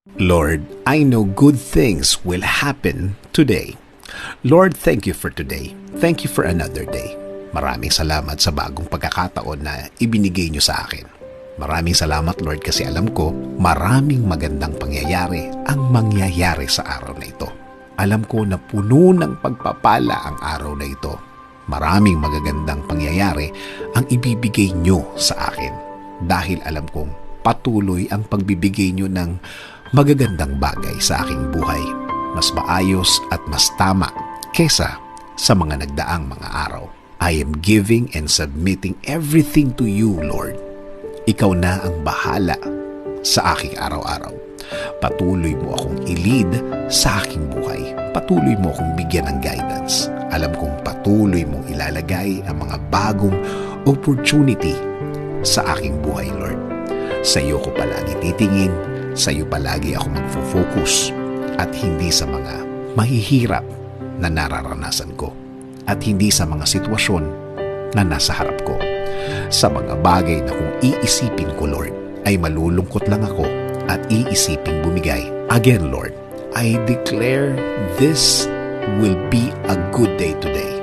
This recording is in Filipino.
Lord, I know good things will happen today. Lord, thank you for today. Thank you for another day. Maraming salamat sa bagong pagkakataon na ibinigay niyo sa akin. Maraming salamat, Lord, kasi alam ko maraming magandang pangyayari ang mangyayari sa araw na ito. Alam ko na puno ng pagpapala ang araw na ito. Maraming magagandang pangyayari ang ibibigay niyo sa akin dahil alam kong patuloy ang pagbibigay niyo ng magagandang bagay sa aking buhay. Mas maayos at mas tama kesa sa mga nagdaang mga araw. I am giving and submitting everything to you, Lord. Ikaw na ang bahala sa aking araw-araw. Patuloy mo akong i-lead sa aking buhay. Patuloy mo akong bigyan ng guidance. Alam kong patuloy mong ilalagay ang mga bagong opportunity sa aking buhay, Lord. Sa iyo ko palagi titingin, sa iyo palagi ako magfo-focus at hindi sa mga mahihirap na nararanasan ko at hindi sa mga sitwasyon na nasa harap ko. Sa mga bagay na kung iisipin ko, Lord, ay malulungkot lang ako at iisipin bumigay. Again, Lord, I declare this will be a good day today.